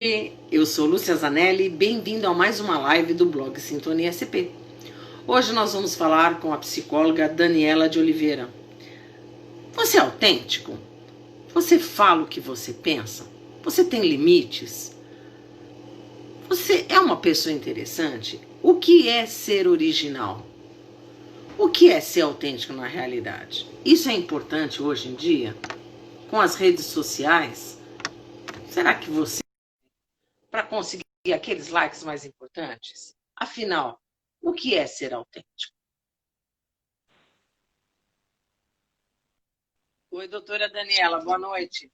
Eu sou Lúcia Zanelli, bem-vindo a mais uma live do blog Sintonia SP. Hoje nós vamos falar com a psicóloga Daniela de Oliveira. Você é autêntico? Você fala o que você pensa? Você tem limites? Você é uma pessoa interessante? O que é ser original? O que é ser autêntico na realidade? Isso é importante hoje em dia? Com as redes sociais? Será que você para conseguir aqueles likes mais importantes? Afinal, o que é ser autêntico? Oi, doutora Daniela, boa noite.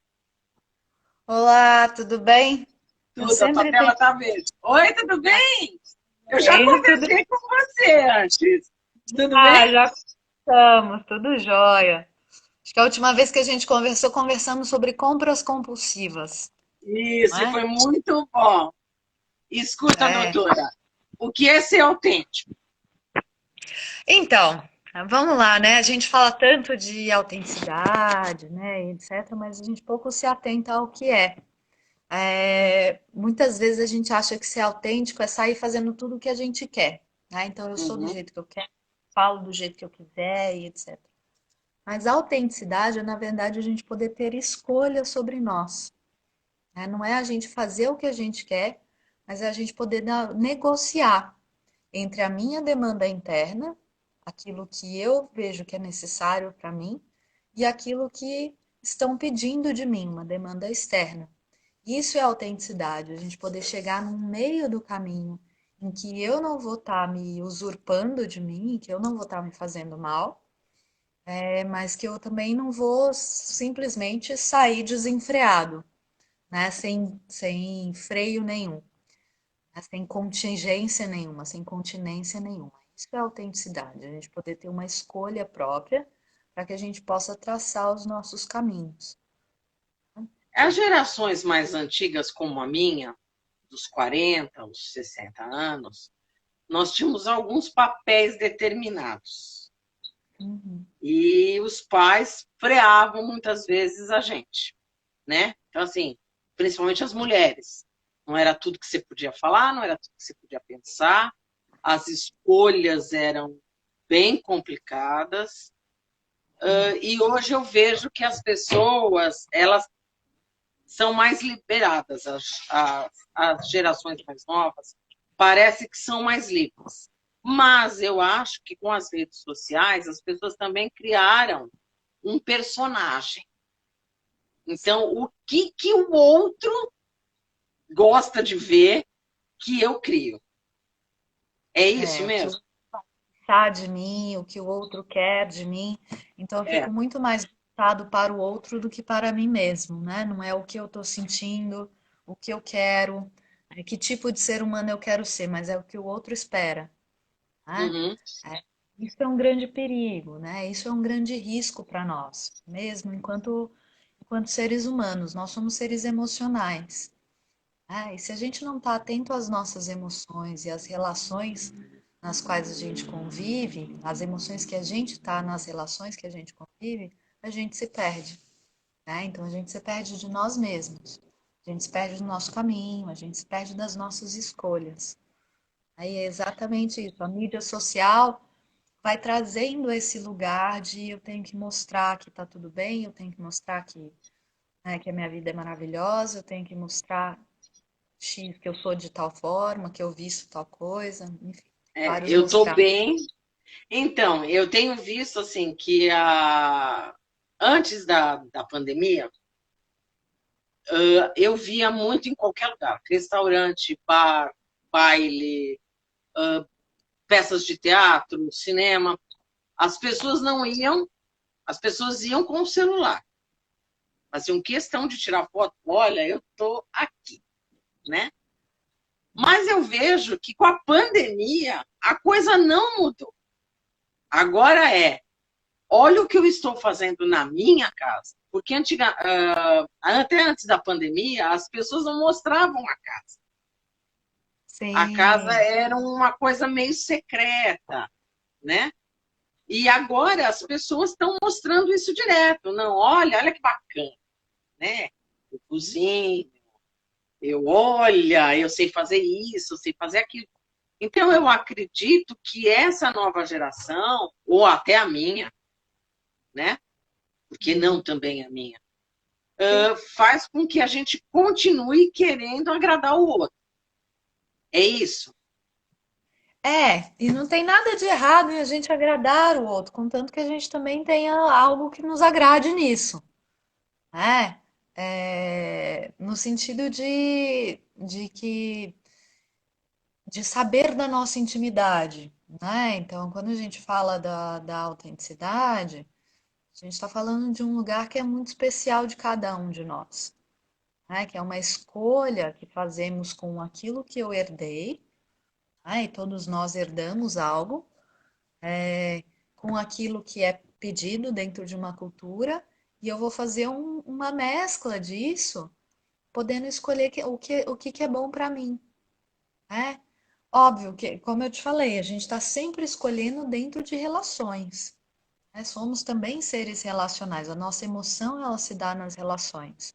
Olá, tudo bem? Eu Tudo, a tua sempre tenho tela tá verde. Oi, tudo bem? Eu já tudo. conversei com você antes. Tudo bem? Já estamos, tudo jóia. Acho que a última vez que a gente conversou, conversamos sobre compras compulsivas, não Isso, e é? foi muito bom. Escuta, É. doutora, o que é ser autêntico? Então, vamos lá, né? A gente fala tanto de autenticidade, né, e etc., mas a gente pouco se atenta ao que é. Muitas vezes a gente acha que ser autêntico é sair fazendo tudo o que a gente quer, né? Então, eu sou do Uhum, jeito que eu quero, falo do jeito que eu quiser e etc. Mas a autenticidade é, na verdade, a gente poder ter escolha sobre nós, né? Não é a gente fazer o que a gente quer, mas é a gente poder negociar entre a minha demanda interna, aquilo que eu vejo que é necessário para mim, e aquilo que estão pedindo de mim, uma demanda externa. Isso é autenticidade, a gente poder chegar no meio do caminho em que eu não vou estar me usurpando de mim, que eu não vou estar me fazendo mal, mas que eu também não vou simplesmente sair desenfreado, né? Sem freio nenhum, né? Sem contingência nenhuma, sem continência nenhuma. Isso é autenticidade, a gente poder ter uma escolha própria para que a gente possa traçar os nossos caminhos. as gerações mais antigas, como a minha, dos 40 aos 60 anos, nós tínhamos alguns papéis determinados. Uhum. E os pais freavam muitas vezes a gente, né? Então, assim, principalmente as mulheres. Não era tudo que você podia falar, não era tudo que você podia pensar. As escolhas eram bem complicadas. E hoje eu vejo que as pessoas, elas são mais liberadas. As gerações mais novas parece que são mais livres. Mas eu acho que com as redes sociais, as pessoas também criaram um personagem. Então, o que, que o outro gosta de ver que eu crio? É isso O que o mesmo? outro quer de mim, o que o outro quer de mim. Então eu É. fico muito mais voltado para o outro do que para mim mesmo, né? Não é o que eu estou sentindo, o que eu quero, que tipo de ser humano eu quero ser, mas é o que o outro espera, né? Uhum. É, isso é um grande perigo, né? Isso é um grande risco para nós, mesmo enquanto seres humanos. Nós somos seres emocionais. E se a gente não está atento às nossas emoções e às relações nas quais a gente convive, as emoções que a gente está nas relações que a gente convive, a gente se perde, né? Então a gente se perde de nós mesmos, a gente se perde do nosso caminho, a gente se perde das nossas escolhas. Aí é exatamente isso. A mídia social vai trazendo esse lugar de eu tenho que mostrar que está tudo bem, eu tenho que mostrar que, né, que a minha vida é maravilhosa, eu tenho que mostrar X, que eu sou de tal forma, que eu visto tal coisa, enfim, vários Eu estou mostrar. bem. Então, eu tenho visto assim que antes da pandemia, eu via muito em qualquer lugar, restaurante, bar, baile, peças de teatro, cinema. As pessoas não iam, as pessoas iam com o celular. Faziam questão de tirar foto. Olha, eu estou aqui, né? Mas eu vejo que com a pandemia a coisa não mudou. Agora olha o que eu estou fazendo na minha casa. Porque até antes da pandemia, as pessoas não mostravam a casa. A casa Sim, era uma coisa meio secreta, né? E agora as pessoas estão mostrando isso direto. Não, olha que bacana, né? Eu cozinho, olha, eu sei fazer isso, eu sei fazer aquilo. Então, eu acredito que essa nova geração, ou até a minha, né? Porque não também a minha, Sim. faz com que a gente continue querendo agradar o outro. É isso? E não tem nada de errado em a gente agradar o outro, contanto que a gente também tenha algo que nos agrade nisso, né? No sentido de saber da nossa intimidade, né? Então, quando a gente fala da autenticidade, a gente está falando de um lugar que é muito especial de cada um de nós, né? Que é uma escolha que fazemos com aquilo que eu herdei, né? E todos nós herdamos algo, com aquilo que é pedido dentro de uma cultura, e eu vou fazer uma mescla disso, podendo escolher o que é bom para mim, né? Óbvio que, como eu te falei, a gente está sempre escolhendo dentro de relações, né? Somos também seres relacionais. A nossa emoção, ela se dá nas relações,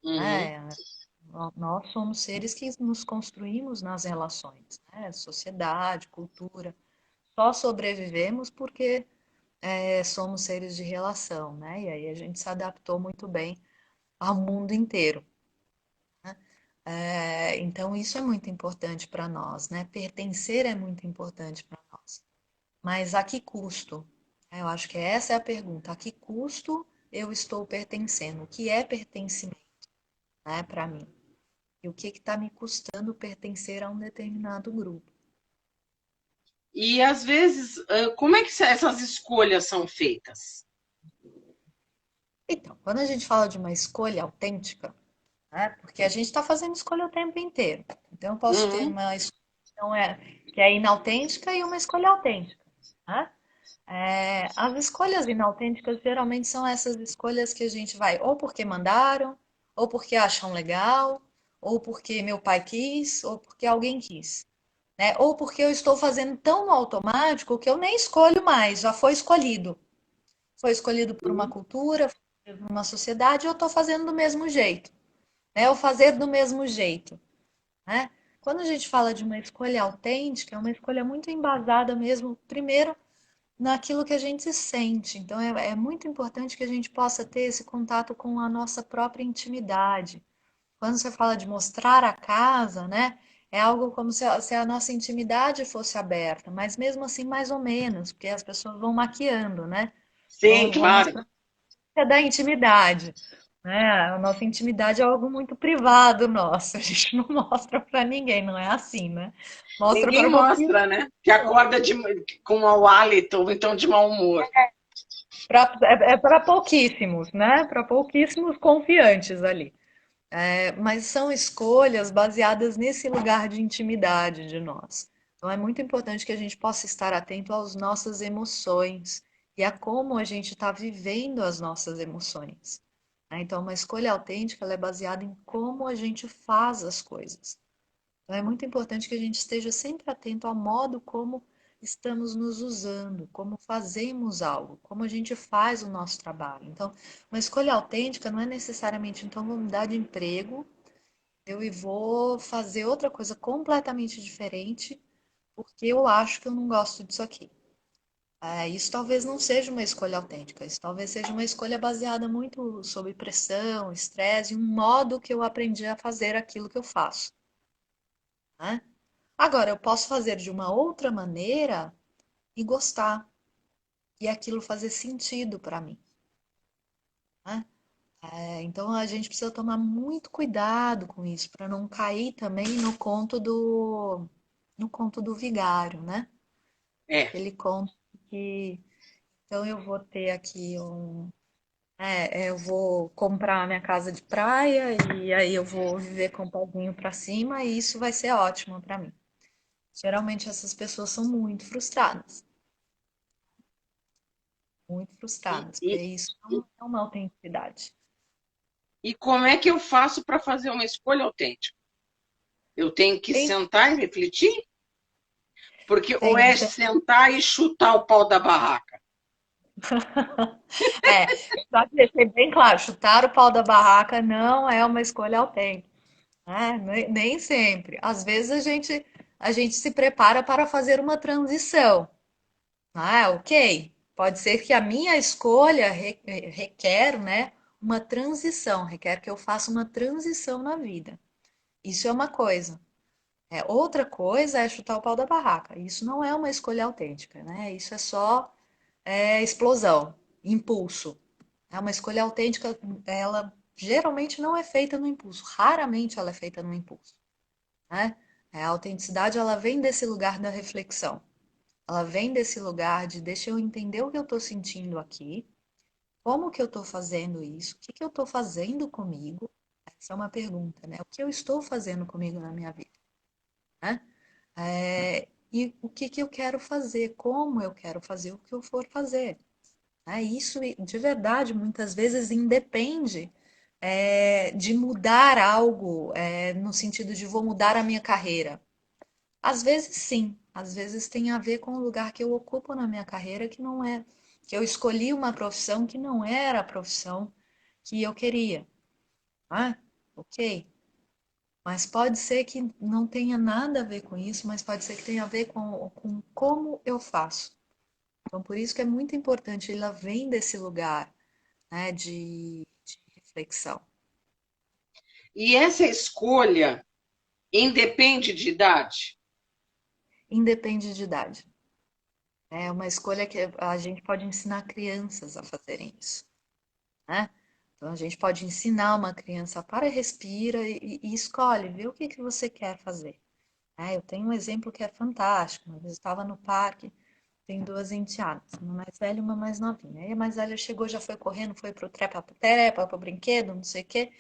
Uhum. né? Nós somos seres que nos construímos nas relações, né? Sociedade, cultura. Só sobrevivemos porque somos seres de relação, né? E aí a gente se adaptou muito bem ao mundo inteiro. Então isso é muito importante para nós, né? Pertencer é muito importante para nós. Mas a que custo? Eu acho que essa é a pergunta. A que custo eu estou pertencendo? O que é pertencimento, né, para mim? E o que está me custando pertencer a um determinado grupo? E às vezes, como é que essas escolhas são feitas? Então, quando a gente fala de uma escolha autêntica, né, porque a gente está fazendo escolha o tempo inteiro. Então, eu posso ter Uhum. uma escolha que é inautêntica e uma escolha autêntica, né? As escolhas inautênticas geralmente são essas escolhas que a gente vai ou porque mandaram, ou porque acham legal, ou porque meu pai quis, ou porque alguém quis, né? Ou porque eu estou fazendo tão no automático que eu nem escolho mais, já foi escolhido. Foi escolhido por uma Uhum. cultura, foi escolhido por uma sociedade, e eu estou fazendo do mesmo jeito, né? Ou fazer do mesmo jeito, né? Quando a gente fala de uma escolha autêntica, é uma escolha muito embasada mesmo, primeiro, naquilo que a gente sente. Então, é muito importante que a gente possa ter esse contato com a nossa própria intimidade. Quando você fala de mostrar a casa, né? É algo como se a nossa intimidade fosse aberta, mas mesmo assim, mais ou menos, porque as pessoas vão maquiando, né? Sim, Vão claro. mostrando que é da intimidade, né? A nossa intimidade é algo muito privado nosso, a gente não mostra para ninguém, não é assim, né? Mostra Ninguém para pouquinho. mostra, né? Que acorda com mau hálito ou então de mau humor. É para pouquíssimos, né? Para pouquíssimos confiantes ali. Mas são escolhas baseadas nesse lugar de intimidade de nós. Então é muito importante que a gente possa estar atento às nossas emoções e a como a gente está vivendo as nossas emoções, né? Então, uma escolha autêntica ela é baseada em como a gente faz as coisas. Então, é muito importante que a gente esteja sempre atento ao modo como estamos nos usando, como fazemos algo, como a gente faz o nosso trabalho. Então, uma escolha autêntica não é necessariamente, então, vou mudar de emprego, eu e vou fazer outra coisa completamente diferente, porque eu acho que eu não gosto disso aqui. Isso talvez não seja uma escolha autêntica, isso talvez seja uma escolha baseada muito sob pressão, estresse, e um modo que eu aprendi a fazer aquilo que eu faço, né? Agora, eu posso fazer de uma outra maneira e gostar, e aquilo fazer sentido para mim, né? Então a gente precisa tomar muito cuidado com isso, para não cair também no conto do vigário, né? É. Ele conta que então eu vou ter aqui eu vou comprar a minha casa de praia e aí eu vou viver com o pauzinho para cima e isso vai ser ótimo para mim. Geralmente essas pessoas são muito E, frustradas, porque e, isso não é uma autenticidade. e como é que eu faço para fazer uma escolha autêntica? Eu tenho que Tem, sentar e refletir? Porque ou tem, é sentar e chutar o pau da barraca? só que deixei bem claro, chutar o pau da barraca não é uma escolha autêntica. Nem sempre. Às vezes a gente se prepara para fazer uma transição. Ah, ok. Pode ser que a minha escolha requer, né, uma transição, requer que eu faça uma transição na vida. Isso é uma coisa. Outra coisa é chutar o pau da barraca. Isso não é uma escolha autêntica, né? Isso é só explosão, impulso. É uma escolha autêntica, ela geralmente não é feita no impulso, raramente ela é feita no impulso, né? A autenticidade, ela vem desse lugar da reflexão. Ela vem desse lugar de deixa eu entender o que eu estou sentindo aqui, como que eu estou fazendo isso, o que que eu estou fazendo comigo. Essa é uma pergunta, né? O que eu estou fazendo comigo na minha vida, né? E o que que eu quero fazer, como eu quero fazer o que eu for fazer. Isso de verdade muitas vezes independe de mudar algo, no sentido de vou mudar a minha carreira. Às vezes sim, às vezes tem a ver com o lugar que eu ocupo na minha carreira que não é, que eu escolhi uma profissão que não era a profissão que eu queria. Ah, ok. Mas pode ser que não tenha nada a ver com isso, mas pode ser que tenha a ver com como eu faço. Então, por isso que é muito importante, ela vem desse lugar, né, de reflexão. E essa escolha independe de idade? Independe de idade. É uma escolha que a gente pode ensinar crianças a fazerem isso, né? Então, a gente pode ensinar uma criança para, respira e escolhe, vê o que que você quer fazer. Eu tenho um exemplo que é fantástico. Uma vez eu estava no parque, tem duas enteadas, uma mais velha e uma mais novinha. Aí a mais velha chegou, já foi correndo, foi pro trepa-trepa, pro brinquedo, não sei o quê.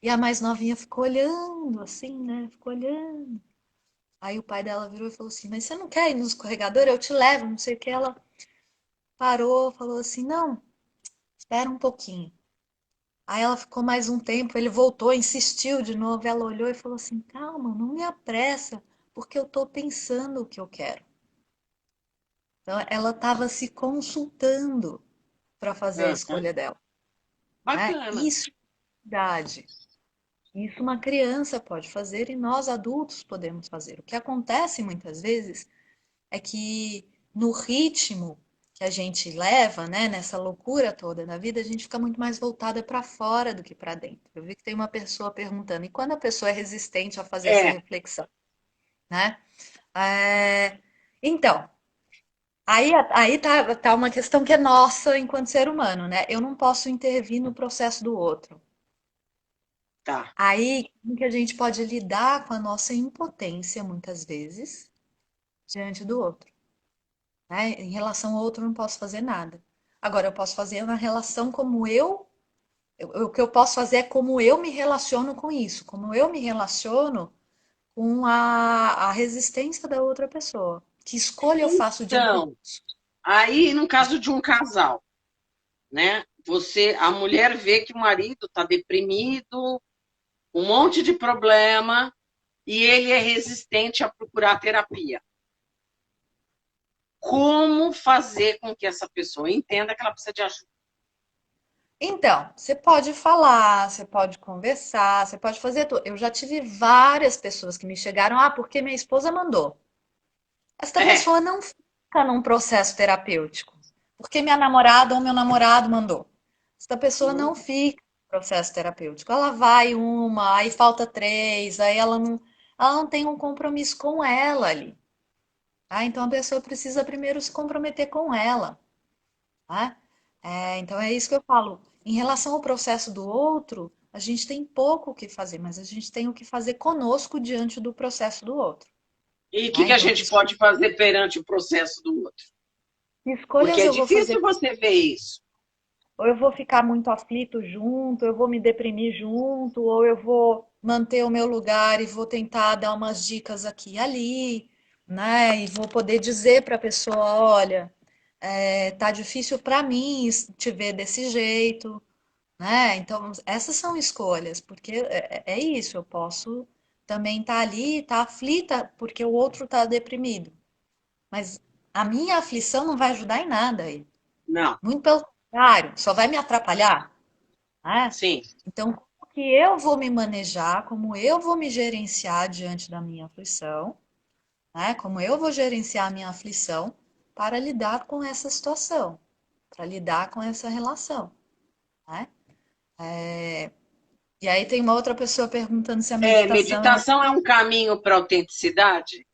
E a mais novinha ficou olhando, assim, né? Ficou olhando. Aí o pai dela virou e falou assim: Mas você não quer ir no escorregador? Eu te levo, não sei o que. Ela parou, falou assim: Não, espera um pouquinho. Aí ela ficou mais um tempo, ele voltou, insistiu de novo. Ela olhou e falou assim: Calma, não me apressa, porque eu tô pensando o que eu quero. Então ela estava se consultando para fazer a Aham. escolha dela, né? Bacana. Isso é idade. Isso uma criança pode fazer e nós adultos podemos fazer. O que acontece muitas vezes é que no ritmo que a gente leva, né, nessa loucura toda da vida, a gente fica muito mais voltada para fora do que para dentro. Eu vi que tem uma pessoa perguntando, e quando a pessoa é resistente a fazer essa É, reflexão, né? É, Então, aí tá uma questão que é nossa enquanto ser humano, né? Eu não posso intervir no processo do outro. tá. Aí, como que a gente pode lidar com a nossa impotência, muitas vezes, diante do outro, né? Em relação ao outro, eu não posso fazer nada. Agora, eu posso fazer na relação como o que eu posso fazer é como eu me relaciono com isso, como eu me relaciono com a resistência da outra pessoa. Que escolha eu faço diante Então, aí no caso de um casal, né? A mulher vê que o marido está deprimido, um monte de problema, e ele é resistente a procurar terapia. Como fazer com que essa pessoa entenda que ela precisa de ajuda? Então, você pode falar, você pode conversar, você pode fazer tudo. Eu já tive várias pessoas que me chegaram, porque minha esposa mandou. Esta É. pessoa não fica num processo terapêutico, porque minha namorada ou meu namorado mandou. Esta pessoa não Hum. fica no processo terapêutico. Ela vai uma, aí falta três, aí ela não tem um compromisso com ela ali. Então a pessoa precisa primeiro se comprometer com ela. Tá? Então é isso que eu falo. Em relação ao processo do outro, a gente tem pouco o que fazer, mas a gente tem o que fazer conosco diante do processo do outro. E o que Tá? a Então, gente pode fazer perante o processo do outro? que Porque escolhas é eu vou fazer? difícil você ver isso. Ou eu vou ficar muito aflito junto, eu vou me deprimir junto, ou eu vou manter o meu lugar e vou tentar dar umas dicas aqui e ali, né? E vou poder dizer para a pessoa, olha, tá difícil para mim te ver desse jeito, né? Então, essas são escolhas, porque é isso, eu posso também estar ali, estar aflita porque o outro está deprimido, mas a minha aflição não vai ajudar em nada aí. Não, Muito pelo contrário, só vai me atrapalhar, né? sim. Então, como que eu vou me manejar, como eu vou me gerenciar diante da minha aflição, né? Como eu vou gerenciar a minha aflição para lidar com essa situação, para lidar com essa relação, né? E aí tem uma outra pessoa perguntando se a meditação é Meditação é um caminho para autenticidade?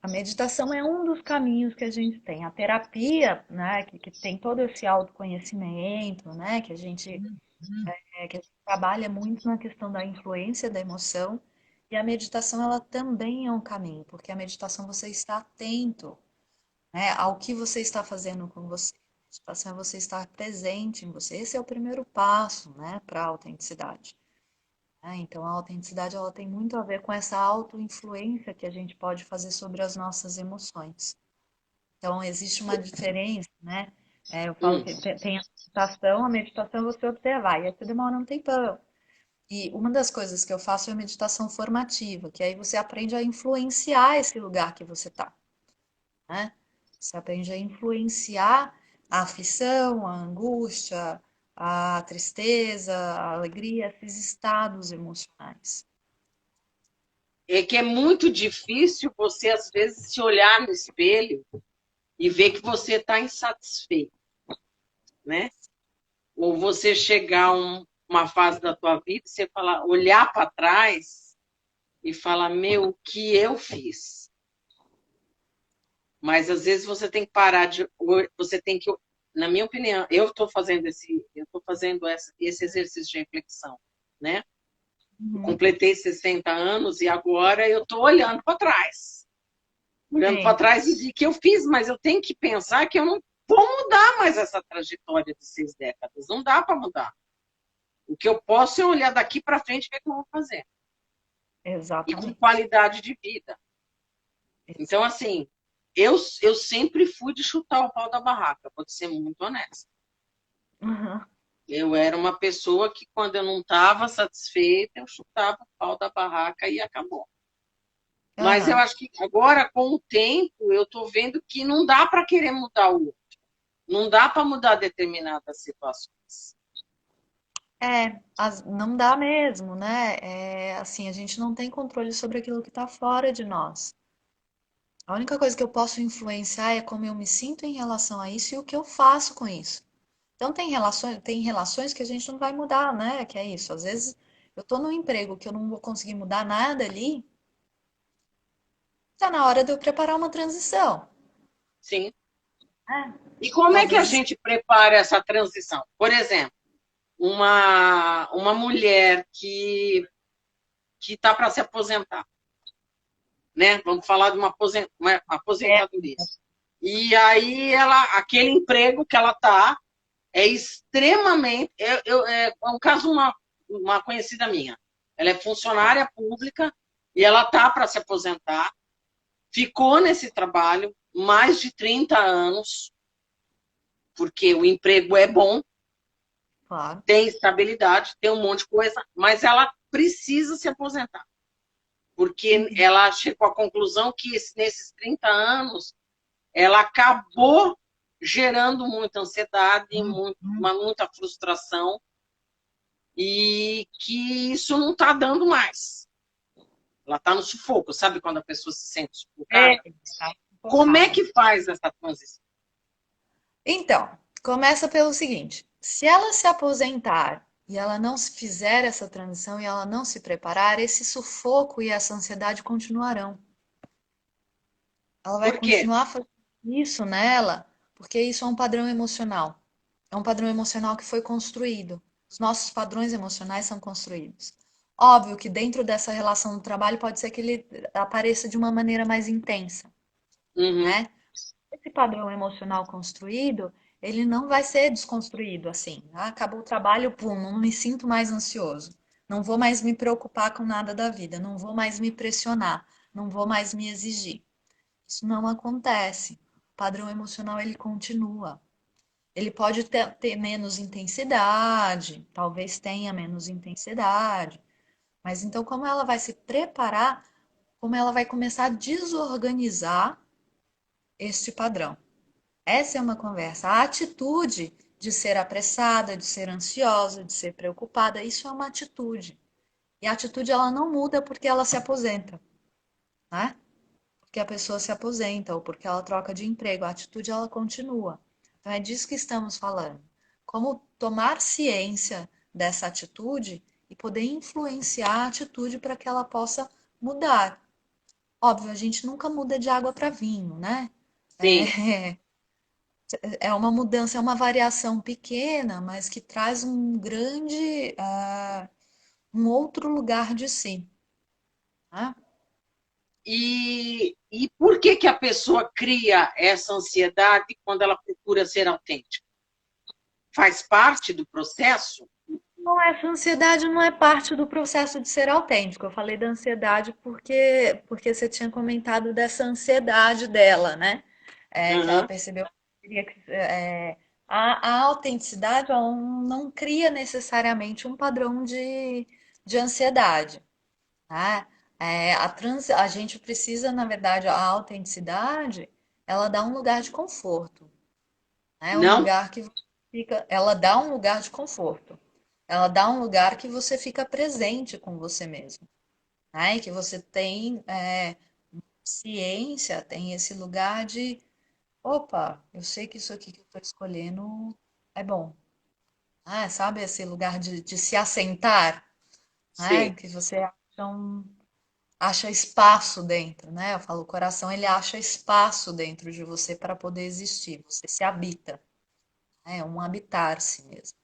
a meditação é um dos caminhos que a gente tem. A terapia, né, que tem todo esse autoconhecimento, né, que a gente trabalha muito na questão da influência da emoção, e a meditação ela também é um caminho, porque a meditação você está atento, né, ao que você está fazendo com você. A meditação é você estar presente em você. Esse é o primeiro passo, né, para a autenticidade. Né? Então, a autenticidade ela tem muito a ver com essa autoinfluência que a gente pode fazer sobre as nossas emoções. Então, existe uma diferença, né? Eu falo Hum. que tem a meditação é você observar, e aí você demora um tempão. E uma das coisas que eu faço é a meditação formativa, que aí você aprende a influenciar esse lugar que você está, né? Você aprende a influenciar a aflição, a angústia, a tristeza, a alegria, esses estados emocionais. É que é muito difícil você, às vezes, se olhar no espelho e ver que você está insatisfeito, né? Ou você chegar a uma fase da tua vida e você falar, olhar para trás e falar, meu, o que eu fiz? Mas às vezes você tem que parar de, você tem que, na minha opinião, eu estou fazendo esse exercício de reflexão, né? Eu Uhum. completei 60 anos e agora eu estou olhando para trás. Olhando para Sim, trás e vi que eu fiz, mas eu tenho que pensar que eu não vou mudar mais essa trajetória de 6 décadas. Não dá para mudar. O que eu posso é olhar daqui para frente e ver o que eu vou fazer. E com exatamente. qualidade de vida. Então, assim, eu sempre fui de chutar o pau da barraca, vou ser muito honesta. Uhum. Eu era uma pessoa que, quando eu não estava satisfeita, eu chutava o pau da barraca e acabou. Mas eu Aham. acho que agora, com o tempo, eu estou vendo que não dá para querer mudar o outro. Não dá para mudar determinadas situações. Não dá mesmo, né? Assim, a gente não tem controle sobre aquilo que está fora de nós. A única coisa que eu posso influenciar é como eu me sinto em relação a isso e o que eu faço com isso. Então, tem relações que a gente não vai mudar, né? Que é isso. Às vezes, eu estou num emprego que eu não vou conseguir mudar nada ali, está na hora de eu preparar uma transição. Sim. Né? E como é que a Talvez. gente prepara essa transição? Por exemplo, uma mulher que está para se aposentar, né? Vamos falar de uma É, aposentadoria. E aí aquele emprego que ela está é extremamente. É um caso uma conhecida minha. Ela é funcionária pública e ela está para se aposentar. Ficou nesse trabalho mais de 30 anos, porque o emprego é bom, claro. tem estabilidade, tem um monte de coisa, mas ela precisa se aposentar. Porque Uhum. ela chegou à conclusão que nesses 30 anos ela acabou gerando muita ansiedade, muita frustração, e que isso não está dando mais. Ela está no sufoco, sabe quando a pessoa se sente É, sufocada? tá Como é focada. que faz essa transição? Então, começa pelo seguinte: se ela se aposentar e ela não se fizer essa transição e ela não se preparar, esse sufoco e essa ansiedade continuarão. Ela vai Por quê? continuar fazendo isso nela, porque isso é um padrão emocional. É um padrão emocional que foi construído. Os nossos padrões emocionais são construídos. Óbvio que dentro dessa relação do trabalho pode ser que ele apareça de uma maneira mais intensa, Uhum. né? Esse padrão emocional construído, ele não vai ser desconstruído assim. Ah, acabou o trabalho, pum, não me sinto mais ansioso. Não vou mais me preocupar com nada da vida, não vou mais me pressionar, não vou mais me exigir. Isso não acontece. O padrão emocional ele continua. Ele pode ter menos intensidade, talvez tenha menos intensidade, mas então como ela vai se preparar, como ela vai começar a desorganizar este padrão? Essa é uma conversa. A atitude de ser apressada, de ser ansiosa, de ser preocupada. Isso é uma atitude. E a atitude ela não muda porque ela se aposenta, né? Porque a pessoa se aposenta ou porque ela troca de emprego. A atitude ela continua. Então é disso que estamos falando. Como tomar ciência dessa atitude e poder influenciar a atitude para que ela possa mudar. Óbvio, a gente nunca muda de água para vinho, né? Sim. É, é uma mudança, é uma variação pequena, mas que traz um grande, um outro lugar de si, né? E por que que a pessoa cria essa ansiedade quando ela procura ser autêntica? Faz parte do processo? Não, essa ansiedade não é parte do processo de ser autêntico. Eu falei da ansiedade porque você tinha comentado dessa ansiedade dela, né? Que ela Uhum. percebeu que queria a autenticidade ela não cria necessariamente um padrão de ansiedade, né? A gente precisa, na verdade, a autenticidade, ela dá um lugar de conforto, né? Um Não? lugar que você fica, ela dá um lugar de conforto. Ela dá um lugar que você fica presente com você mesmo, né? E que você tem ciência, tem esse lugar de, opa, eu sei que isso aqui que eu estou escolhendo é bom. Ah, sabe esse lugar de se assentar, né? Sim. Que você acha espaço dentro, né? Eu falo, o coração ele acha espaço dentro de você para poder existir. Você se habita, né? É um habitar-se mesmo.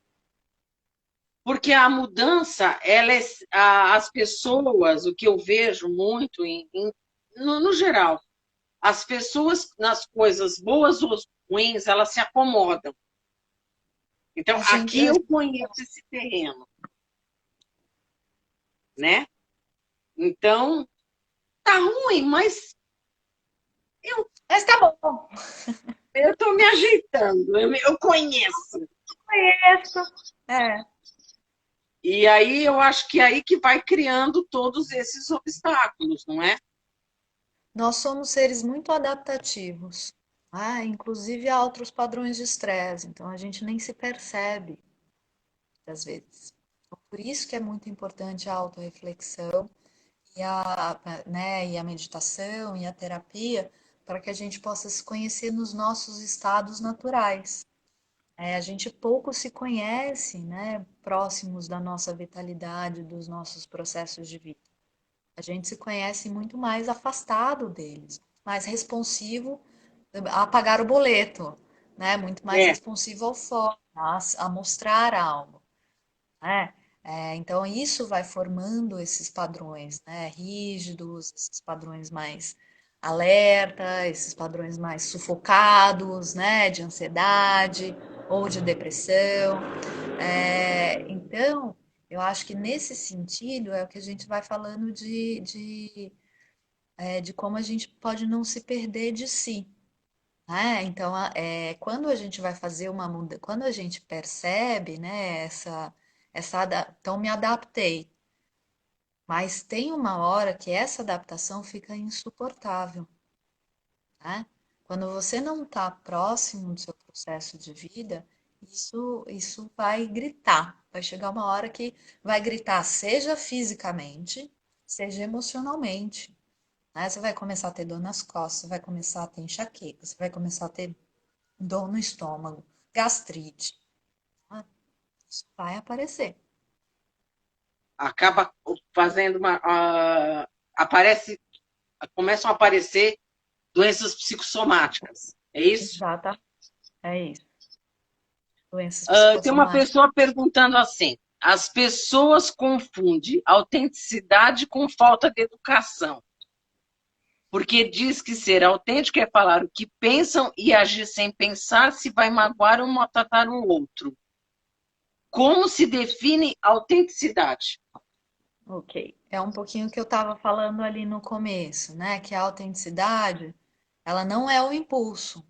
Porque a mudança, as pessoas, o que eu vejo muito no geral, as pessoas nas coisas boas ou ruins, elas se acomodam. Então, A gente, aqui eu conheço esse terreno, né? Então, tá ruim, mas eu mas tá bom, eu estou me ajeitando, eu conheço. conheço. É. E aí eu acho que é aí que vai criando todos esses obstáculos, não é? Nós somos seres muito adaptativos, inclusive a outros padrões de estresse, então a gente nem se percebe às vezes. Então, por isso que é muito importante a autorreflexão e a meditação e a terapia, para que a gente possa se conhecer nos nossos estados naturais. A gente pouco se conhece, né, próximos da nossa vitalidade, dos nossos processos de vida. A gente se conhece muito mais afastado deles, mais responsivo a pagar o boleto, né? Muito mais É, responsivo ao foco, a mostrar algo, né? Então isso vai formando esses padrões, né? Rígidos, esses padrões mais alerta, esses padrões mais sufocados, né? De ansiedade ou de depressão. Então, eu acho que nesse sentido é o que a gente vai falando de como a gente pode não se perder de si, né? Então, quando a gente vai fazer uma mudança, quando a gente percebe, né, então me adaptei, mas tem uma hora que essa adaptação fica insuportável, né? Quando você não está próximo do seu processo de vida, isso vai gritar. Vai chegar uma hora que vai gritar, seja fisicamente, seja emocionalmente. Né? Você vai começar a ter dor nas costas, você vai começar a ter enxaqueca, você vai começar a ter dor no estômago, gastrite. Né? Isso vai aparecer. acaba fazendo uma. Aparece, começam a aparecer doenças psicossomáticas. É isso? Exata, é isso. Doenças Tem uma psicossomáticas. pessoa perguntando assim: as pessoas confundem autenticidade com falta de educação. Porque diz que ser autêntico é falar o que pensam e agir sem pensar se vai magoar ou maltratar o outro. Como se define autenticidade? Ok. É um pouquinho que eu estava falando ali no começo, né? Que a autenticidade, ela não é o impulso.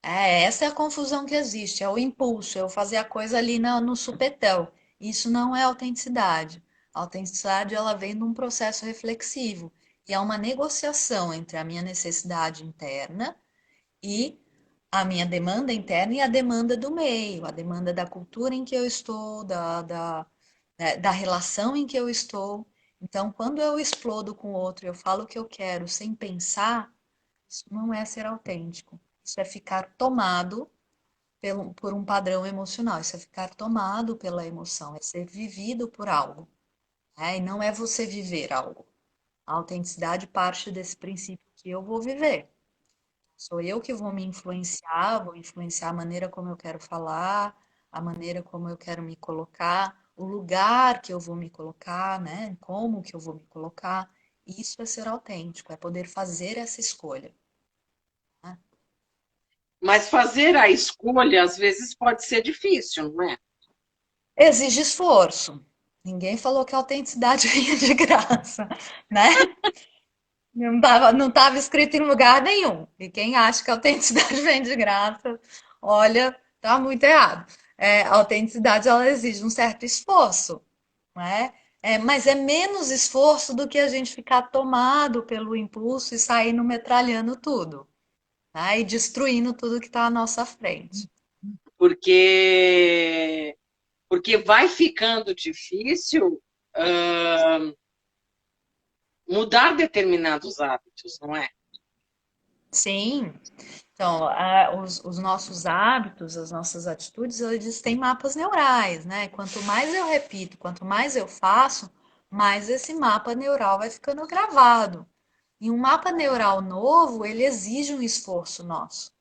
Essa é a confusão que existe, é o impulso, é eu fazer a coisa ali no supetão. Isso não é autenticidade. A autenticidade, ela vem de um processo reflexivo. E é uma negociação entre a minha necessidade interna e a minha demanda interna e a demanda do meio, a demanda da cultura em que eu estou, da relação em que eu estou. Então, quando eu explodo com o outro, eu falo o que eu quero sem pensar, isso não é ser autêntico. Isso é ficar tomado por um padrão emocional, isso é ficar tomado pela emoção, é ser vivido por algo, né? E não é você viver algo. A autenticidade parte desse princípio que eu vou viver. Sou eu que vou influenciar a maneira como eu quero falar, a maneira como eu quero me colocar, o lugar que eu vou me colocar, né? Como que eu vou me colocar. Isso é ser autêntico, é poder fazer essa escolha, né? Mas fazer a escolha, às vezes, pode ser difícil, não é? Exige esforço. Ninguém falou que a autenticidade vinha de graça, né? Não tava escrito em lugar nenhum. E quem acha que a autenticidade vem de graça, olha, tá muito errado. A autenticidade ela exige um certo esforço, né? Mas é menos esforço do que a gente ficar tomado pelo impulso e sair no metralhando tudo, né? E destruindo tudo que está à nossa frente. Porque, porque vai ficando difícil mudar determinados hábitos, não é? Sim. Então, os nossos hábitos, as nossas atitudes, eles têm mapas neurais, né? Quanto mais eu repito, quanto mais eu faço, mais esse mapa neural vai ficando gravado. E um mapa neural novo, ele exige um esforço nosso.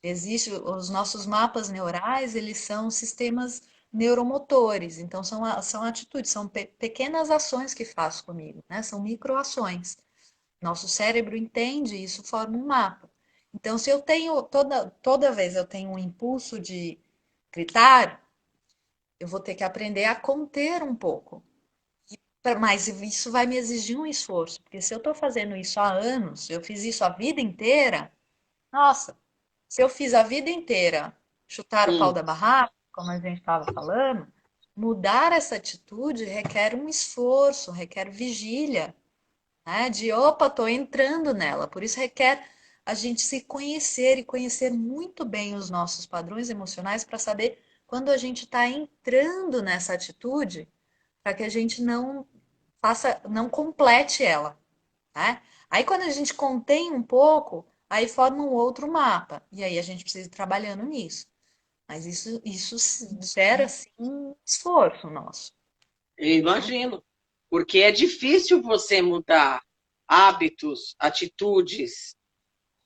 Existe os nossos mapas neurais, eles são sistemas neuromotores, então são atitudes, são pequenas ações que faço comigo, né? São microações. Nosso cérebro entende isso, forma um mapa. Então, se eu tenho, toda vez eu tenho um impulso de gritar, eu vou ter que aprender a conter um pouco. Mas isso vai me exigir um esforço, porque se eu estou fazendo isso há anos, eu fiz isso a vida inteira, nossa, se eu fiz a vida inteira chutar o pau Hum. da barraca, como a gente estava falando, mudar essa atitude requer um esforço, requer vigília, né? De opa, tô entrando nela. Por isso requer a gente se conhecer e conhecer muito bem os nossos padrões emocionais para saber quando a gente está entrando nessa atitude, para que a gente não faça, não complete ela, né? Aí quando a gente contém um pouco, aí forma um outro mapa. E aí a gente precisa ir trabalhando nisso. Mas isso gera, sim, um esforço nosso, Eu né? imagino. Porque é difícil você mudar hábitos, atitudes,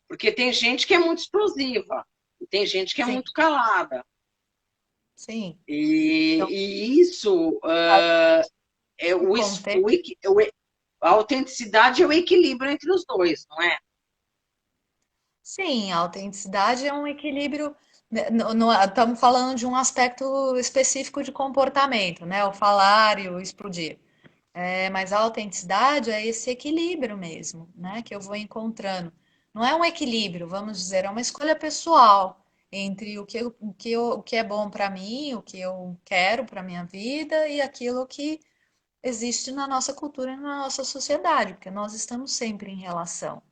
porque tem gente que é muito explosiva, e tem gente que é Sim, muito calada. sim. E, Então, e isso é o contexto. a autenticidade é o equilíbrio entre os dois, não é? Sim, a autenticidade é um equilíbrio. Né, estamos falando de um aspecto específico de comportamento, né? O falar e o explodir. Mas a autenticidade é esse equilíbrio mesmo, né? Que eu vou encontrando. Não é um equilíbrio, vamos dizer, é uma escolha pessoal entre o que é bom para mim, o que eu quero para minha vida e aquilo que existe na nossa cultura e na nossa sociedade, porque nós estamos sempre em relação,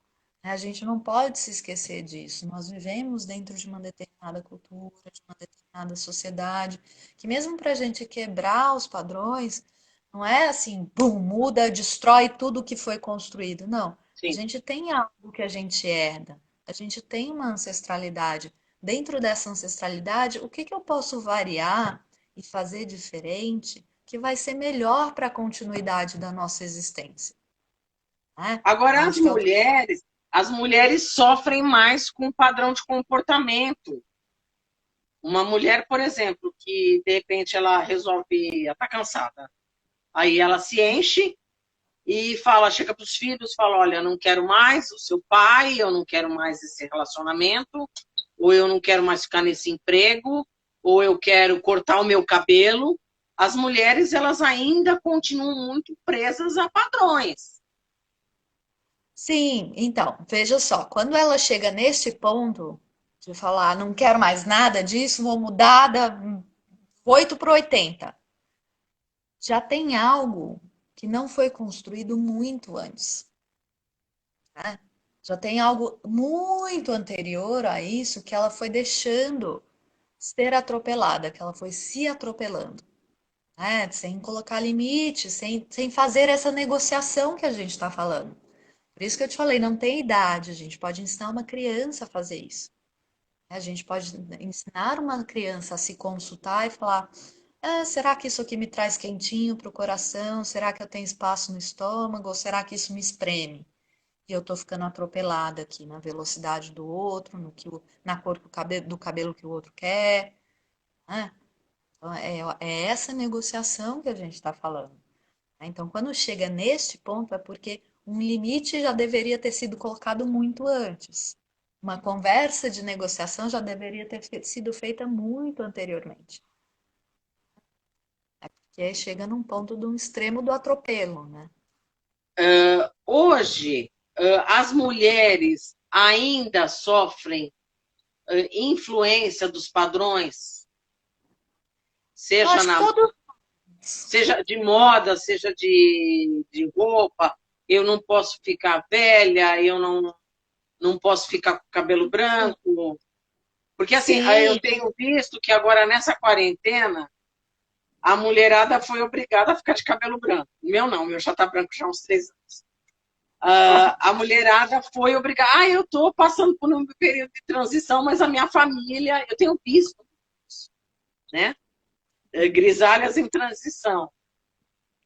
né? A gente não pode se esquecer disso. Nós vivemos dentro de uma determinada cultura, de uma determinada sociedade, que mesmo para a gente quebrar os padrões, não é assim, pum, muda, destrói tudo que foi construído. Não. A Sim. gente tem algo que a gente herda, a gente tem uma ancestralidade. Dentro dessa ancestralidade, o que que eu posso variar e fazer diferente que vai ser melhor para a continuidade da nossa existência, né? Eu Agora, acho que as mulheres sofrem mais com o padrão de comportamento. Uma mulher, por exemplo, que de repente ela resolve, ela tá cansada, aí ela se enche e fala, chega para os filhos, fala, olha, eu não quero mais o seu pai, eu não quero mais esse relacionamento, ou eu não quero mais ficar nesse emprego, ou eu quero cortar o meu cabelo. As mulheres, elas ainda continuam muito presas a padrões. sim, então, veja só, quando ela chega nesse ponto de falar, não quero mais nada disso, vou mudar da 8 para 80, já tem algo que não foi construído muito antes, né? Já tem algo muito anterior a isso que ela foi deixando ser atropelada, que ela foi se atropelando, né? Sem colocar limite, sem fazer essa negociação que a gente está falando. Por isso que eu te falei, não tem idade, a gente pode ensinar uma criança a fazer isso. A gente pode ensinar uma criança a se consultar e falar: "Ah, será que isso aqui me traz quentinho para o coração? Será que eu tenho espaço no estômago? Ou será que isso me espreme? E eu tô ficando atropelada aqui na velocidade do outro, na cor do cabelo que o outro quer, né?" Então, é essa negociação que a gente está falando, né? Então, quando chega neste ponto, é porque um limite já deveria ter sido colocado muito antes. Uma conversa de negociação já deveria ter sido feita muito anteriormente. Que aí chega num ponto de um extremo do atropelo, né? Hoje, as mulheres ainda sofrem influência dos padrões, Eu seja acho que na todo. seja de moda, seja de roupa. Eu não posso ficar velha, eu não posso ficar com cabelo branco. Porque, assim, eu Sim, tenho visto que agora nessa quarentena, a mulherada foi obrigada a ficar de cabelo branco. O meu não, o meu já está branco já há uns 3 anos. A mulherada foi obrigada. Eu estou passando por um período de transição, mas a minha família, eu tenho visto, né? Grisalhas em transição.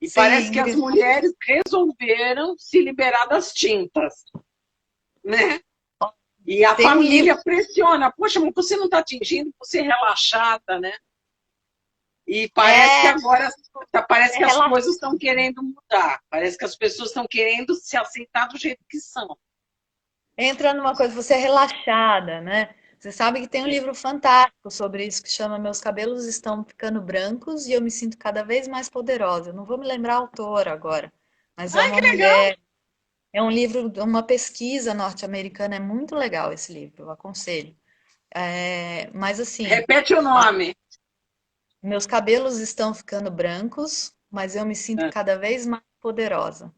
E parece sim, que as Gris. mulheres resolveram se liberar das tintas, né? E a Tem um livro. família pressiona. Poxa, mas você não está atingindo, você é relaxada, né? E parece que É, agora, parece é que as coisas estão querendo mudar. Parece que as pessoas estão querendo se aceitar do jeito que são. entra numa coisa, você é relaxada, né? Você sabe que tem um livro fantástico sobre isso que chama Meus Cabelos Estão Ficando Brancos e Eu Me Sinto Cada Vez Mais Poderosa. Eu não vou me lembrar a autora agora, mas é Ai, uma que legal! mulher, é um livro, uma pesquisa norte-americana, é muito legal esse livro, eu aconselho. Mas assim, Repete o nome. meus cabelos estão ficando brancos, mas eu me sinto Ah, cada vez mais poderosa.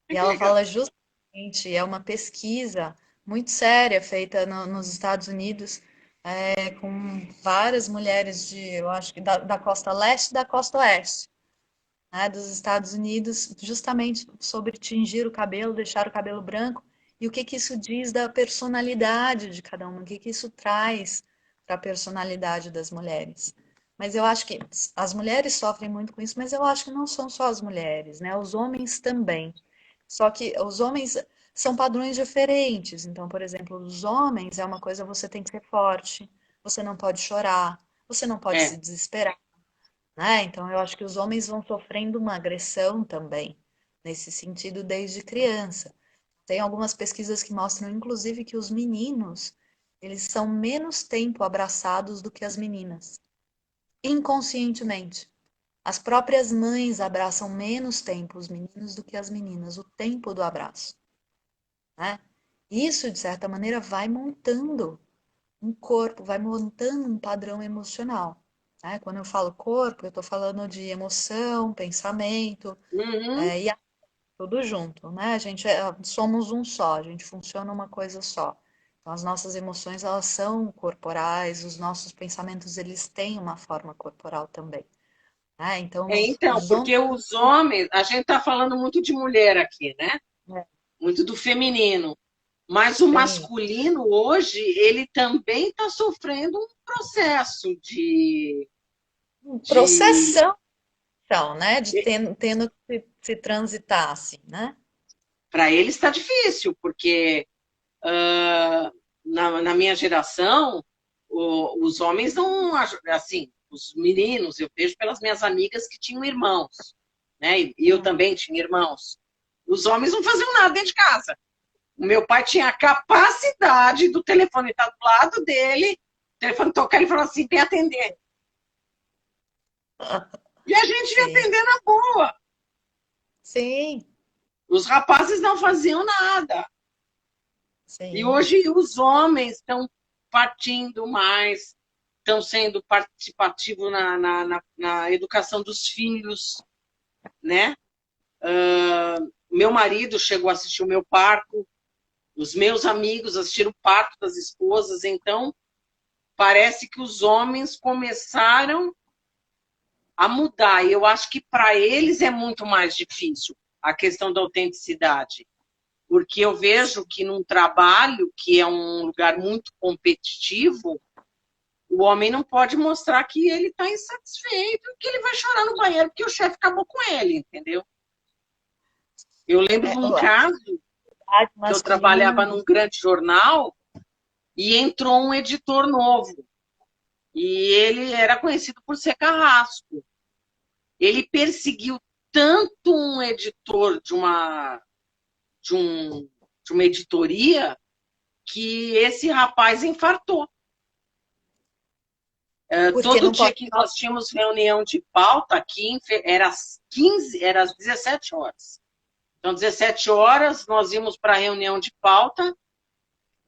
E que ela legal. fala justamente, é uma pesquisa muito séria feita nos Estados Unidos, com várias mulheres eu acho que da costa leste e da costa oeste, né, dos Estados Unidos, justamente sobre tingir o cabelo, deixar o cabelo branco, e o que que isso diz da personalidade de cada uma, o que que isso traz para a personalidade das mulheres. Mas eu acho que as mulheres sofrem muito com isso, mas eu acho que não são só as mulheres, né? Os homens também. Só que os homens são padrões diferentes. Então, por exemplo, os homens é uma coisa, você tem que ser forte, você não pode chorar, você não pode É, se desesperar, né? Então, eu acho que os homens vão sofrendo uma agressão também, nesse sentido, desde criança. Tem algumas pesquisas que mostram, inclusive, que os meninos, eles são menos tempo abraçados do que as meninas, inconscientemente. As próprias mães abraçam menos tempo os meninos do que as meninas, o tempo do abraço, né? Isso, de certa maneira, vai montando um corpo, vai montando um padrão emocional, né? Quando eu falo corpo, eu estou falando de emoção, pensamento, uhum. e tudo junto, né? A gente somos um só, a gente funciona uma coisa só. Então, as nossas emoções, elas são corporais, os nossos pensamentos, eles têm uma forma corporal também, né? Então, Então, os homens... porque os homens, a gente está falando muito de mulher aqui, né? É, Muito do feminino. Mas o sim, masculino hoje, ele também está sofrendo um processo de processão, né? De tendo que se transitar assim, né? para ele está difícil, porque na minha geração, os homens não, assim, os meninos, eu vejo pelas minhas amigas que tinham irmãos, né? E eu Hum. também tinha irmãos. Os homens não faziam nada dentro de casa. O meu pai tinha a capacidade do telefone estar do lado dele, o telefone tocar, ele falou assim, tem que atender. E a gente ia Sim, atender na boa. sim, Os rapazes não faziam nada. E sim. hoje os homens estão partindo mais, estão sendo participativos na educação dos filhos, né? Meu marido chegou a assistir o meu parto, Os meus amigos assistiram o parto das esposas, então parece que os homens começaram a mudar. E eu acho que para eles é muito mais difícil a questão da autenticidade. Porque eu vejo que num trabalho que é um lugar muito competitivo, o homem não pode mostrar que ele está insatisfeito, que ele vai chorar no banheiro porque o chefe acabou com ele, entendeu? Eu lembro de um A caso atividade que eu trabalhava masculina. num grande jornal e entrou um editor novo. E ele era conhecido por ser carrasco. Ele perseguiu tanto um editor de uma editoria que esse rapaz infartou. Porque Todo não dia pode. que nós tínhamos reunião de pauta aqui, era às 15, era às 17 horas. Então, 17 horas, nós íamos para a reunião de pauta.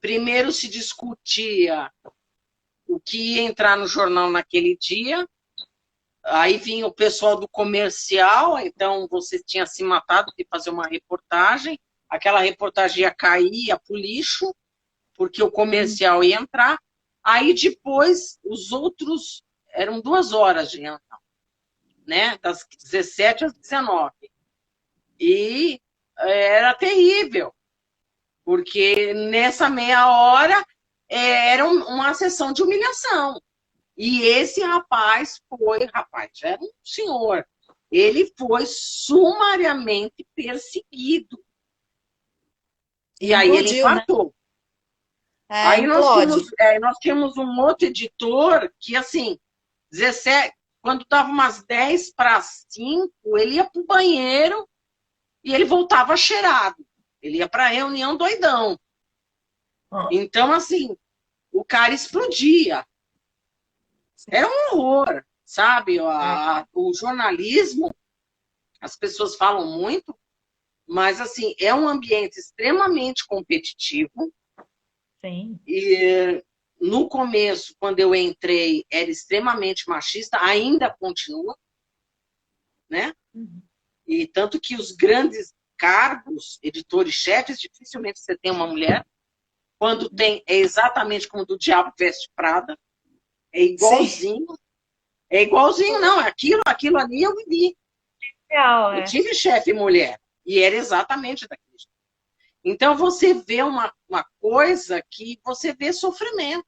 Primeiro se discutia o que ia entrar no jornal naquele dia. Aí vinha o pessoal do comercial, então você tinha se matado de fazer uma reportagem. Aquela reportagem ia cair, ia para o lixo, porque o comercial ia entrar. Aí depois, os outros, eram 2 horas de reunião, né? Das 17 às 19. E era terrível, porque nessa meia hora era uma sessão de humilhação. E esse rapaz, já era um senhor, ele foi sumariamente perseguido. E aí ele Implodiu, né? infartou. É, Aí implode. nós tínhamos um outro editor que, assim, 17, quando estava umas 10 para 5, ele ia para o banheiro e ele voltava cheirado. Ele ia para a reunião doidão. Então, assim, o cara explodia. Era um horror, sabe? O jornalismo, as pessoas falam muito, mas, assim, é um ambiente extremamente competitivo. Sim. E no começo, quando eu entrei, era extremamente machista, ainda continua, né? Uhum. E tanto que os grandes cargos, editores, chefes, dificilmente você tem uma mulher. Quando tem, é exatamente como do Diabo Veste Prada. É Sim, igualzinho. É igualzinho, não. Aquilo ali eu vivi. real, Eu é. tive chefe mulher. E era exatamente daquele jeito. Então, você vê uma coisa que você vê sofrimento.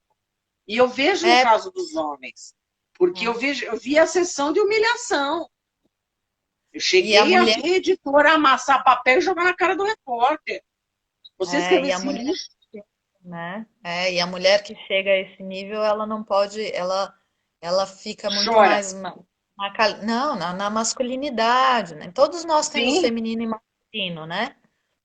E eu vejo no É, caso dos homens. Porque é. eu vi a sessão de humilhação. Eu E a cheguei a mulher, ver a editora amassar papel e jogar na cara do repórter. Você escreveu e a esse mulher, lixo? né? E a mulher que chega a esse nível, ela não pode, ela fica muito Chora. mais não, na masculinidade, né? Todos nós temos Sim, feminino e masculino, né?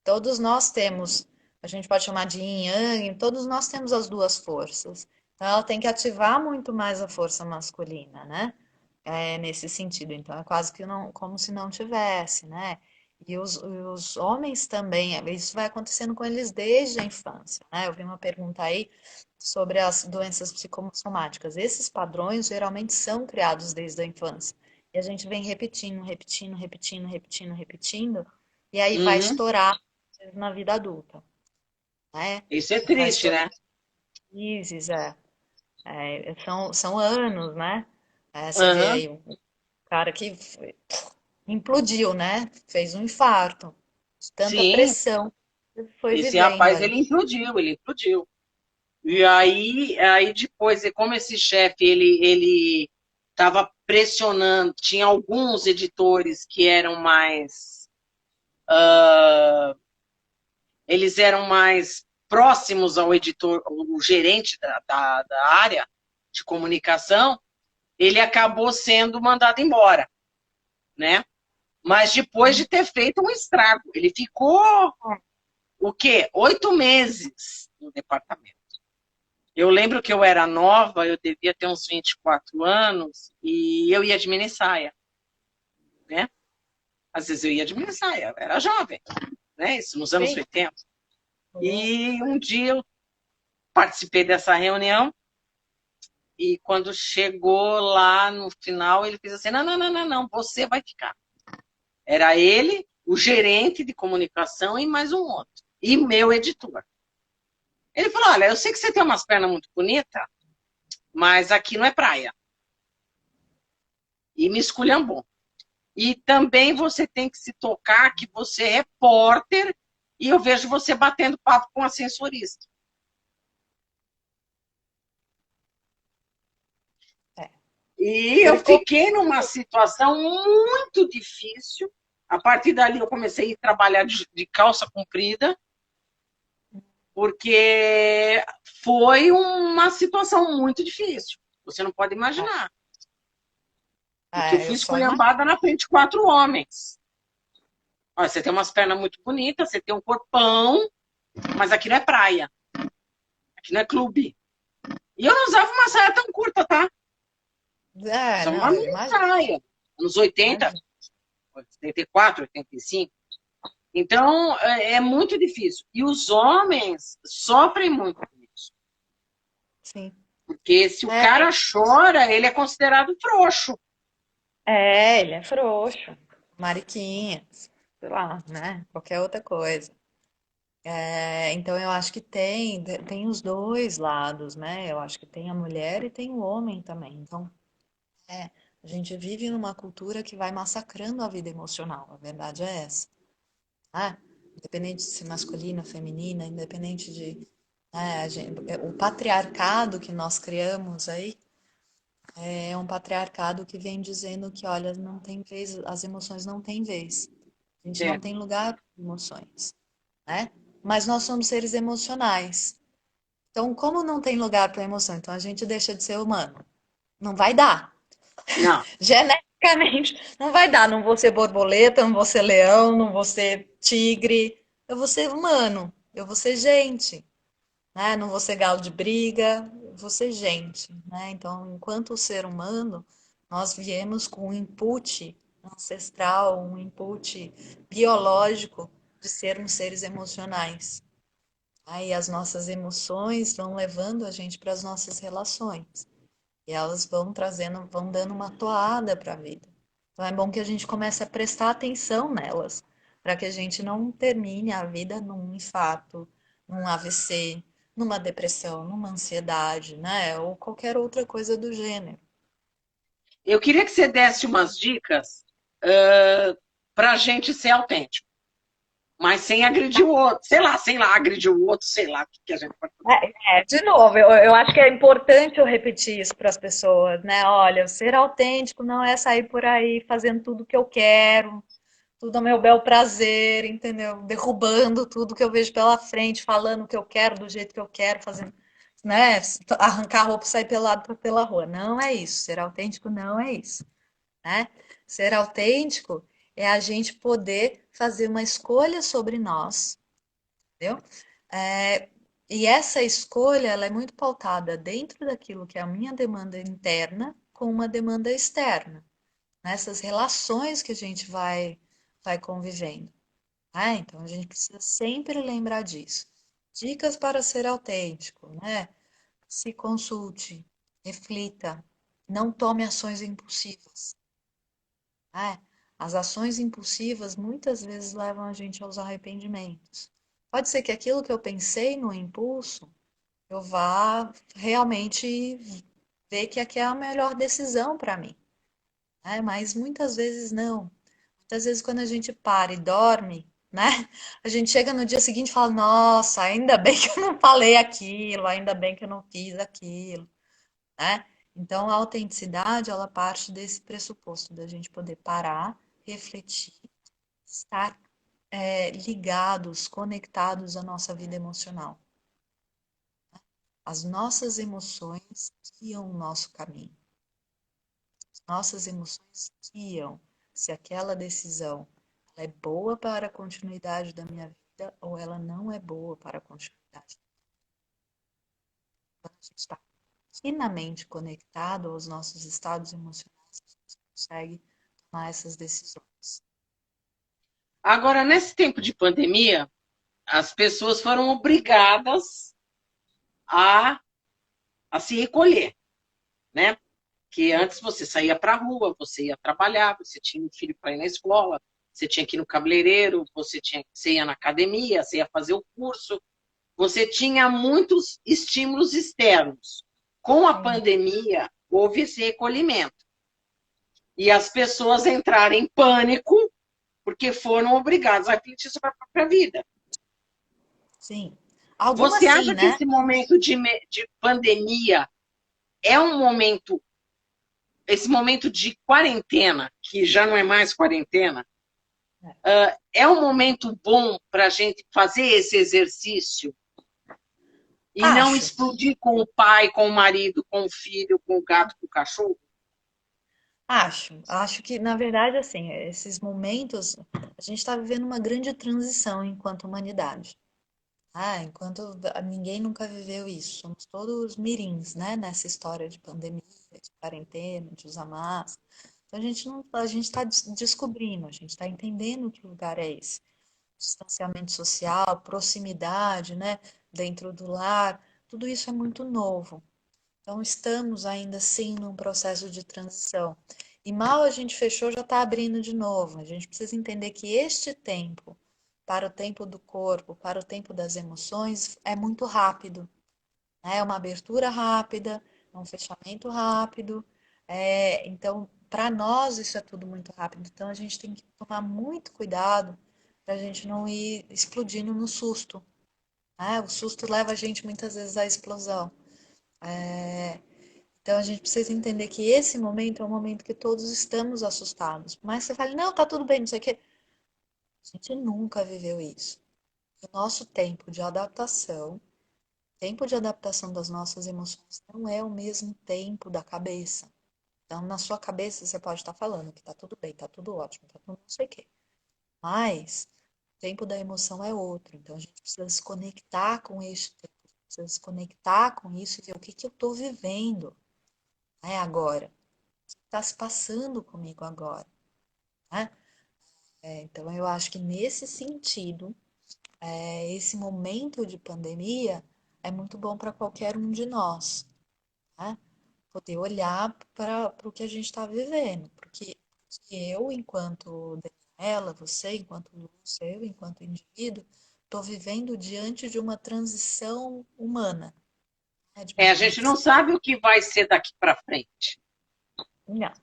Todos nós temos, a gente pode chamar de yin e yang, todos nós temos as duas forças. Então ela tem que ativar muito mais a força masculina, né? Nesse sentido. Então, é quase que não, como se não tivesse, né? E os homens também, isso vai acontecendo com eles desde a infância, né? Eu vi uma pergunta aí sobre as doenças psicossomáticas. Esses padrões geralmente são criados desde a infância. E a gente vem repetindo, repetindo, repetindo, repetindo, repetindo, e aí vai uhum. estourar na vida adulta, né? Isso é Vai triste, estourar né? crises, são anos, né? Você vê Uhum. aí um cara que implodiu, né? Fez um infarto, de tanta Sim, pressão que foi esse vivendo rapaz, ali. ele implodiu, ele implodiu. E aí depois, como esse chefe, ele estava pressionando, tinha alguns editores que eram mais, eles eram mais próximos ao editor, o gerente da área de comunicação, ele acabou sendo mandado embora, né? Mas depois de ter feito um estrago, ele ficou, o quê? 8 meses no departamento. Eu lembro que eu era nova, eu devia ter uns 24 anos, e eu ia de mini saia, né? Às vezes eu ia de mini saia, eu era jovem, né? Isso nos anos Sim. 80. E um dia eu participei dessa reunião, e quando chegou lá no final, ele fez assim: não, não, não, não, não, você vai ficar. Era ele, o gerente de comunicação e mais um outro. E meu editor. Ele falou, olha, eu sei que você tem umas pernas muito bonitas, mas aqui não é praia. E me esculhambou. E também você tem que se tocar que você é repórter e eu vejo você batendo papo com a ascensorista. É. E eu Porque fiquei numa situação muito difícil. A partir dali eu comecei a trabalhar de calça comprida, porque foi uma situação muito difícil. Você não pode imaginar. Porque eu fui eu só imagino. esculhambada na frente de 4 homens. Olha, você tem umas pernas muito bonitas, você tem um corpão, mas aqui não é praia, aqui não é clube. E eu não usava uma saia tão curta, tá? Usava uma Não, eu mini imagino, saia. Anos 80, imagino. 84, 85. Então, é muito difícil. E os homens sofrem muito com isso. Sim. Porque se o É, cara chora, ele é considerado frouxo. ele é frouxo, mariquinhas, sei lá, né? Qualquer outra coisa. Então eu acho que tem os dois lados, né? Eu acho que tem a mulher e tem o homem também. Então, é, a gente vive numa cultura que vai massacrando a vida emocional. A verdade é essa, né? Independente de ser masculina, feminina, independente de, né, o patriarcado que nós criamos aí é um patriarcado que vem dizendo que, olha, não tem vez, as emoções não têm vez. A gente É. não tem lugar para emoções, né? Mas nós somos seres emocionais. Então, como não tem lugar para emoção, então a gente deixa de ser humano. Não vai dar. Não. Geneticamente, não vai dar. Não vou ser borboleta, não vou ser leão, não vou ser tigre. Eu vou ser humano. Eu vou ser gente, né? Não vou ser galo de briga. Eu vou ser gente, né? Então, enquanto ser humano, nós viemos com um input ancestral, um input biológico de sermos seres emocionais. Aí as nossas emoções vão levando a gente para as nossas relações. E elas vão trazendo, vão dando uma toada para a vida. Então é bom que a gente comece a prestar atenção nelas, para que a gente não termine a vida num infarto, num AVC, numa depressão, numa ansiedade, né? Ou qualquer outra coisa do gênero. Eu queria que você desse umas dicas para a gente ser autêntico, mas sem agredir o outro. Sei lá, agredir o outro, sei lá o que a gente pode fazer. De novo, eu acho que é importante eu repetir isso para as pessoas, né? Olha, ser autêntico não é sair por aí fazendo tudo que eu quero, tudo ao meu bel prazer, entendeu? Derrubando tudo que eu vejo pela frente, falando o que eu quero, do jeito que eu quero, fazendo, né? Arrancar a roupa e sair pelado pela rua. Não é isso. Ser autêntico não é isso, né? Ser autêntico é a gente poder fazer uma escolha sobre nós, entendeu? É, e essa escolha, ela é muito pautada dentro daquilo que é a minha demanda interna com uma demanda externa, nessas relações que a gente vai convivendo. Então a gente precisa sempre lembrar disso. Dicas para ser autêntico, né? Se consulte, reflita, não tome ações impulsivas. As ações impulsivas muitas vezes levam a gente aos arrependimentos. Pode ser que aquilo que eu pensei no impulso, eu vá realmente ver que aqui é a melhor decisão para mim, né? Mas muitas vezes não. Muitas vezes quando a gente para e dorme, né? A gente chega no dia seguinte e fala, nossa, ainda bem que eu não falei aquilo, ainda bem que eu não fiz aquilo, né? Então a autenticidade, ela parte desse pressuposto da gente poder parar, refletir, estar ligados, conectados à nossa vida emocional. As nossas emoções guiam o nosso caminho. As nossas emoções guiam se aquela decisão ela é boa para a continuidade da minha vida ou ela não é boa para a continuidade. Quando a gente está finamente conectado aos nossos estados emocionais, a gente consegue tomar essas decisões. Agora, nesse tempo de pandemia, as pessoas foram obrigadas a, a se recolher, né? Que antes você saía para a rua, você ia trabalhar, você tinha um filho para ir na escola, você tinha que ir no cabeleireiro, você ia na academia, você ia fazer o curso. você tinha muitos estímulos externos. Com a Sim. pandemia, houve esse recolhimento. E as pessoas entraram em pânico porque foram obrigadas a refletir sobre a própria vida. Sim. Algumas Você sim, acha que né? esse momento de pandemia é um momento, esse momento de quarentena, que já não é mais quarentena, é um momento bom para a gente fazer esse exercício e não Acho. explodir com o pai, com o marido, com o filho, com o gato, com o cachorro? Acho que, na verdade, assim, esses momentos, a gente está vivendo uma grande transição enquanto humanidade. Enquanto ninguém nunca viveu isso, somos todos mirins, né, nessa história de pandemia, de quarentena, de usar máscara. Então a gente não, a gente está descobrindo, a gente está entendendo que lugar é esse. Distanciamento social, proximidade, né, dentro do lar, tudo isso é muito novo. Então, estamos ainda assim num processo de transição. E mal a gente fechou, já está abrindo de novo. A gente precisa entender que este tempo, para o tempo do corpo, para o tempo das emoções, é muito rápido. Né? É uma abertura rápida, é um fechamento rápido. Então, para nós, isso é tudo muito rápido. Então, a gente tem que tomar muito cuidado para a gente não ir explodindo no susto. Né? O susto leva a gente muitas vezes à explosão. Então a gente precisa entender que esse momento é um momento que todos estamos assustados. Mas você fala, não, tá tudo bem, não sei o quê. A gente nunca viveu isso. O nosso tempo de adaptação das nossas emoções não é o mesmo tempo da cabeça. Então, na sua cabeça, você pode estar falando que tá tudo bem, tá tudo ótimo, tá tudo não sei o quê. Mas o tempo da emoção é outro. Então, a gente precisa se conectar com este tempo, precisa se conectar com isso e ver o que que eu estou vivendo, né, agora. Está se passando comigo agora, né? Então, eu acho que nesse sentido, esse momento de pandemia é muito bom para qualquer um de nós, né? Poder olhar para o que a gente está vivendo, porque eu, enquanto Daniela, você, enquanto Lúcia, eu, enquanto indivíduo, estou vivendo diante de uma transição humana, né? De uma A gente não transição. sabe o que vai ser daqui para frente. Não,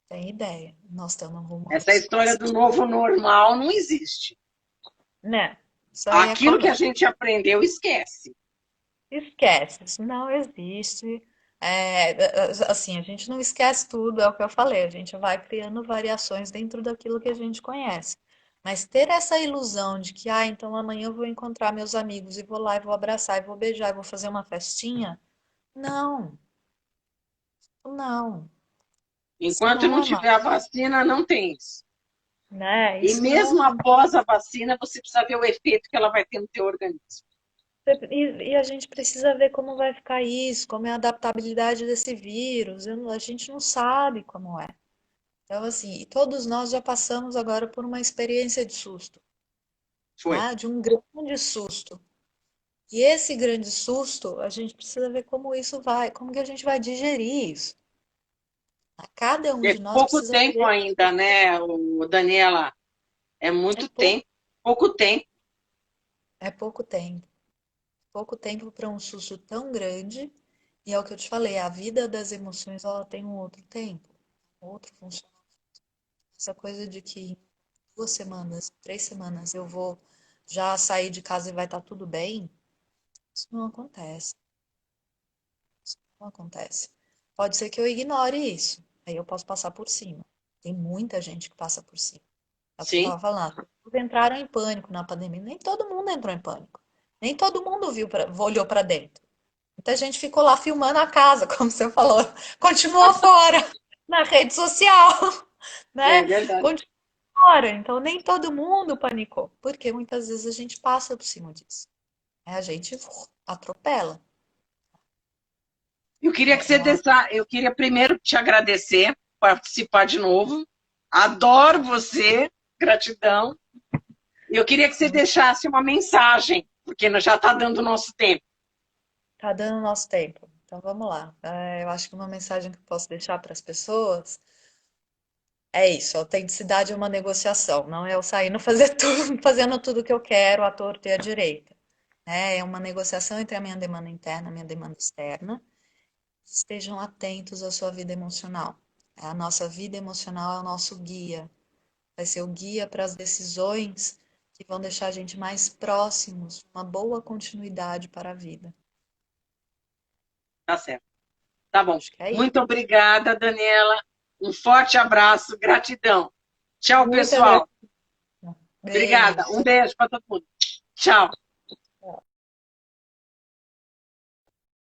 tem ideia. Nós estamos numa Essa história do novo normal não existe. né? Isso aí é Aquilo que a conversa. gente aprendeu, esquece. Esquece, isso não existe. Assim, a gente não esquece tudo, é o que eu falei, a gente vai criando variações dentro daquilo que a gente conhece. Mas ter essa ilusão de que, então amanhã eu vou encontrar meus amigos e vou lá e vou abraçar e vou beijar e vou fazer uma festinha, não, não, isso Enquanto não não é mais, tiver a vacina, não tem isso. né? E Isso não. mesmo após a vacina, você precisa ver o efeito que ela vai ter no teu organismo. E a gente precisa ver como vai ficar isso, como é a adaptabilidade desse vírus. A gente não sabe como é. Então, assim, e todos nós já passamos agora por uma experiência de susto, Foi. tá? De um grande susto. E esse grande susto, a gente precisa ver como isso vai, como que a gente vai digerir isso. Cada um É de nós pouco precisa tempo ver. ainda, né, Daniela? É É muito pouco, tempo. Pouco tempo. é pouco tempo. Pouco tempo para um susto tão grande. E é o que eu te falei, a vida das emoções, ela tem um outro tempo, um outro funcionamento. Essa coisa de que em 2 semanas, 3 semanas eu vou já sair de casa e vai estar tudo bem, isso não acontece. Isso não acontece. Pode ser que eu ignore isso, aí eu posso passar por cima. Tem muita gente que passa por cima. É o que você Sim. estava falando. Todos entraram em pânico na pandemia. Nem todo mundo entrou em pânico. Nem todo mundo olhou para dentro. Muita gente ficou lá filmando a casa, como você falou. Continuou fora, na rede social, É né? verdade. Continuou fora. Então, nem todo mundo panicou. Porque muitas vezes a gente passa por cima disso. A gente atropela. Então, eu acho. Eu queria primeiro te agradecer por participar de novo. Adoro você, gratidão. E eu queria que você deixasse uma mensagem, porque já está dando o nosso tempo. Tá dando nosso tempo. Então vamos lá. Eu acho que uma mensagem que eu posso deixar para as pessoas é isso: autenticidade é uma negociação, não é eu saindo fazer tudo, fazendo tudo que eu quero, à torta e à direita. né? É uma negociação entre a minha demanda interna e a minha demanda externa. Estejam atentos à sua vida emocional. A nossa vida emocional é o nosso guia, vai ser o guia para as decisões que vão deixar a gente mais próximos, uma boa continuidade para a vida. Tá certo. Tá bom. Acho que é isso. Muito obrigada, Daniela. Um forte abraço, gratidão. Tchau, Muita pessoal. gratidão. Obrigada. Beijo. Um beijo para todo mundo. Tchau.